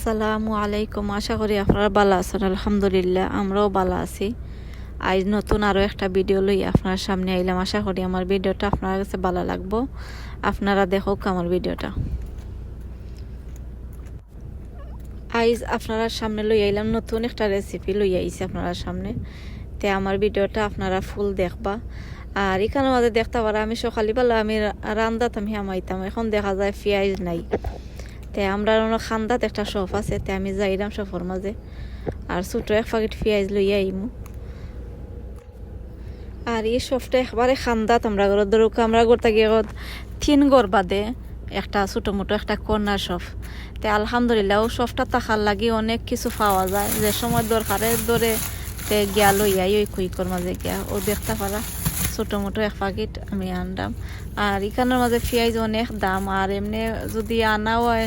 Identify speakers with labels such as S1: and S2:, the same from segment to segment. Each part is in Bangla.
S1: আসসালামু আলাইকুম। আশা করি আপনারা ভালো আছেন। আলহামদুলিল্লাহ আমরাও ভালো আছি। আজ নতুন আরও একটা ভিডিও লই আপনার সামনে আইলাম। আশা করি আমার ভিডিওটা আপনার কাছে ভালো লাগবো। আপনারা দেখুক আমার ভিডিওটা। আজ আপনারা সামনে লই আইলাম নতুন একটা রেসিপি লই আইছি আপনারা সামনে। তে আমার ভিডিওটা আপনারা ফুল দেখবা। আর এখানে মাঝে দেখতে পারা আমি সকালবেলা আমি রান্দাতাম হিমাইতাম, এখন দেখা যায় পেঁয়াজ নাই। তে আমরা খান্দাত একটা শপ আছে, তে আমি যাইলাম শপের মাঝে আর ছোটো এক প্যাকেট পেঁয়াজ লইয়া আইমু। আর এই শপটা একবারে খান্দাত আমরা ঘর ধরুক আমরা ঘরটা গিয়ে 3 ঘর বাদে একটা ছোটো মোটো একটা কর্নার শপ। তে আলহামদুলিল্লাহ ও শপটা থাকার লাগি অনেক কিছু পাওয়া যায়, যে সময় দরকারে ধরে তে গিয়া লইয়াই ওই কুইকর মাঝে গিয়া ও দেখতে পারা ছোটো মোটো এক প্যাকেট আমি আনলাম। আর এখানের মাঝে পেঁয়াজ অনেক দাম, আর এমনি যদি আনা হয়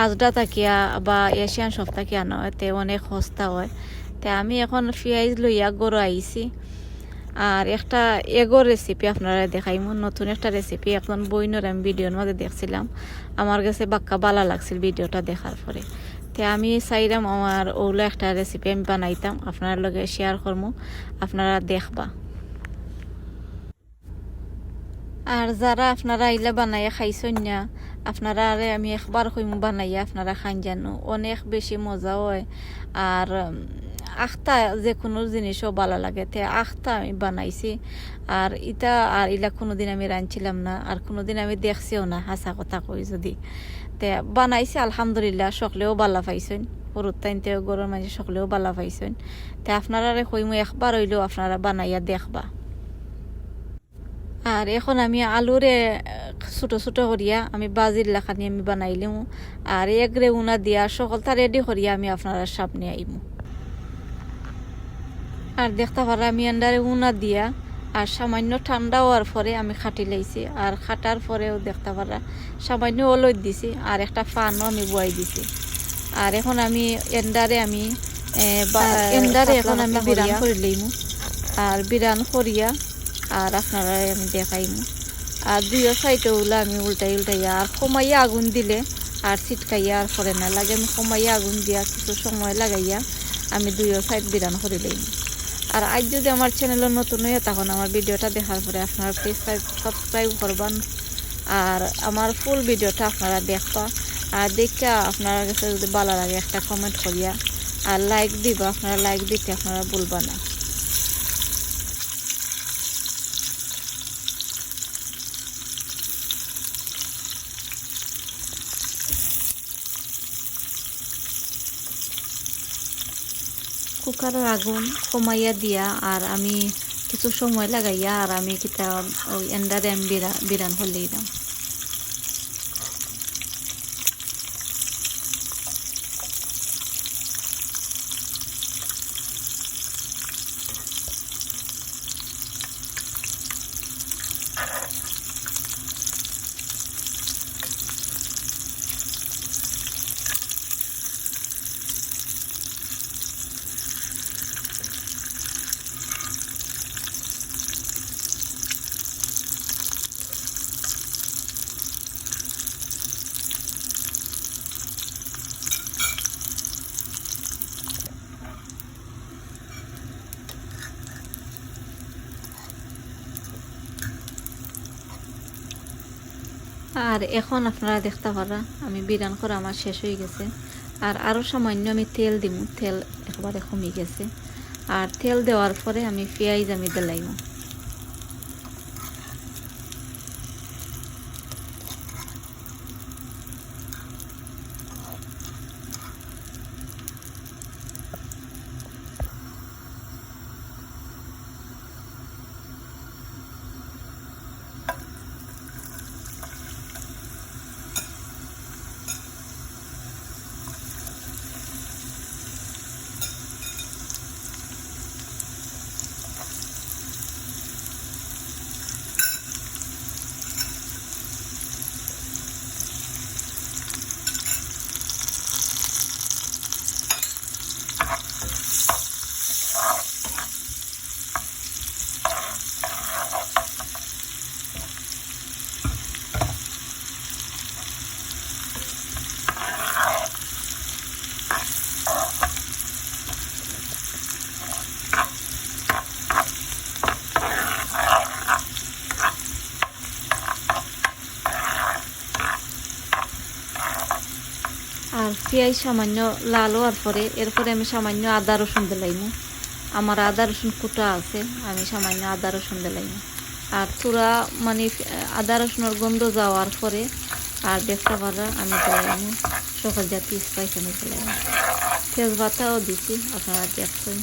S1: আজডা তাকিয়া বা এশিয়ান শপ থাকি আনা হয় তে অনেক সস্তা হয়। তে আমি এখন পেঁয়াজ লইয়া গরু আইছি। আর একটা এগোর রেসিপি আপনারা দেখাইমু, নতুন একটা রেসিপি এখন বইনের আমি ভিডিওর মধ্যে দেখছিলাম, আমার কাছে বাক্কা ভালো লাগছিল ভিডিওটা দেখার পরে। তে আমি চাইলাম আমার ওগুলো একটা রেসিপি আমি বানাইতাম আপনার লগে শেয়ার করবো, আপনারা দেখবা। আর যারা আপনারা আইলা বানাইয়া খাইছেন না, আপনারা আরে আমি একবার কইমু বানাইয়া আপনারা খান জানো, অনেক বেশি মজা হয়। আর আখতা যে কোনো জিনিসও ভালো লাগে, তে আখতা আমি বানাইছি। আর ইটা আর ইলা কোনোদিন আমি রাঁধছিলাম না, আর কোনোদিন আমি দেখছিও না, হাসা কথা কই যদি। তে বানাইছি আলহামদুলিল্লাহ, সকলেও ভালো পাইছেন, সরুর টাইনতে গরুর মাঝে সকলেও ভালো পাইছেন। তে আপনারা কইমু একবার হইলেও আপনারা বানাইয়া দেখবা। আর এখন আমি আলুরে ছোটো ছোটো করিয়া আমি বাজির লাখানি আমি বানাইলিম। আর এগরে উনা দিয়া সকলটা রেডি করিয়া আমি আপনারা সামনে আইমু। আর দেখতে পারা আমি আন্ডারে উনা দিয়া আর সামান্য ঠান্ডা হওয়ার পরে আমি খাটি লাইছি। আর খাটার পরেও দেখতে পারা সামান্য অলদ দিছি, আর একটা ফানও আমি বয়াই দিছি। আর এখন আমি এন্ডারে আমি এখন আমি বিরান করে লইমু। আর বিরান করিয়া আর আপনারা আমি দেখাইমু। আর দুইও সাইডে উলা আমি উল্টাইয়া আর কমাইয়া আগুন দিলে আর ছিটকাইয়া আর করে না লাগে, আমি কমাইয়া আগুন দিয়া কিছু সময় লাগাইয়া আমি দুইও সাইড বিরান করে লইম। আর আজ যদি আমার চ্যানেলে নতুন হয়ে তখন আমার ভিডিওটা দেখার পরে আপনারা প্লিজ সাবস্ক্রাইব করবেন। আর আমার ফুল ভিডিওটা আপনারা দেখবা। আর দেখা আপনার কাছে যদি ভালো লাগে একটা কমেন্ট করিয়া আর লাইক দিবা, আপনারা লাইক দিতে আপনারা ভুলবা না। কুকারের আগুন কমাইয়া দিয়া আর আমি কিছু সময় লাগাইয়া আর আমি কিতা ওই এন্ডারে আমি বিরান হলে দিলাম। আর এখন আপনারা দেখতে পারা আমি বিরান করা আমার শেষ হয়ে গেছে। আর আরও সামান্য আমি তেল দিমু, তেল একবারে কমে গেছে। আর তেল দেওয়ার পরে আমি পেঁয়াজ আমি দিলাইমু। পেঁয়াজ সামান্য লাল হওয়ার পরে এরপরে আমি সামান্য আদা রসুন দিলাইমু। আমার আদা রসুন কুটা আছে, আমি সামান্য আদা রসুন দিলাইমু। আর পুরা মানে আদা রসুনের গন্ধ যাওয়ার পরে আর দেখতে পারা আমি দিলাইমু সকল জাতীয় স্পাইস আমি দিলাইমু। তেজপাতাও দিছি, আপনারা দেখছেন।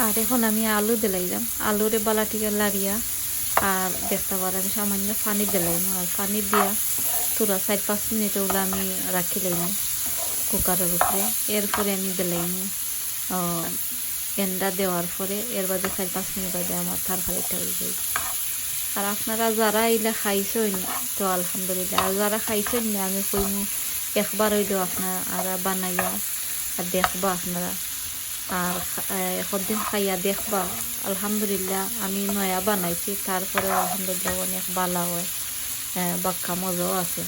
S1: আর এখন আমি আলু দিলাইলাম, আলুরে বালাটিকে লাড়িয়া আর দেখতে পার আমি সামান্য পানি দিলাইম। আর পানি দিয়া তোরা 4-5 মিনিট ওগুলো আমি রাখি লাইম কুকারের উপরে। এরপরে আমি দিলাইম এন্ডা দেওয়ার পরে এর বাদে 4-5 মিনিট বাদে আমার তরকারিটা হয়ে যায়। আর আপনারা যারা এগুলা খাইছেন তো আলহামদুলিল্লাহ, আর যারা খাইছেন না আমি কইমু একবার হইলেও আপনারা বানাইয়া আর দেখবা আপনারা, আর একদিন খাইয়া দেখবা। আলহামদুলিল্লাহ আমি নয়া বানাইছি, তারপরে আলহামদুলিল্লাহ অনেক ভালো হয়, বাক্কা মজাও আছে।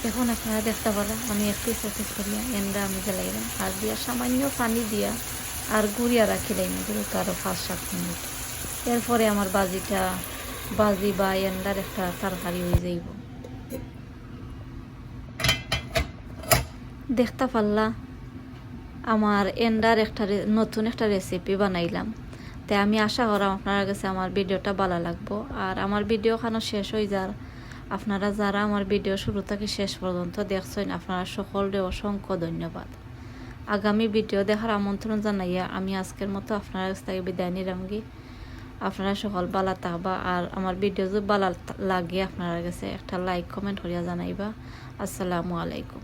S1: এখন আপনারা দেখতে পারেন আমি একটু সফিস করিয়া এন্ডা আমি জ্বালাইলাম আর দিয়া সামান্য পানি দিয়া আর গুড়িয়া রাখিলাম দ্রুত আরও 5-7 মিনিট। এরপরে আমার বাজি বা এন্ডার একটা তরকারি হয়ে যাইব। দেখতে পারলা আমার এন্ডার একটা নতুন একটা রেসিপি বানাইলাম। তাই আমি আশা করাম আপনার কাছে আমার ভিডিওটা ভালো লাগবো। আর আমার ভিডিও খানো শেষ হয়ে যার আপনারা যারা আমার ভিডিও শুরু থেকে শেষ পর্যন্ত দেখছেন আপনারা সকলকে অসংখ্য ধন্যবাদ। আগামী ভিডিও দেখার আমন্ত্রণ জানাইয়া আমি আজকের মতো আপনার কাছ থেকে বিদায় নিলামগি। আপনারা সকল ভালো থাকবা। আর আমার ভিডিও যদি ভালো লাগে আপনার কাছে একটা লাইক কমেন্ট করিয়া জানাইবা। আসসালামু আলাইকুম।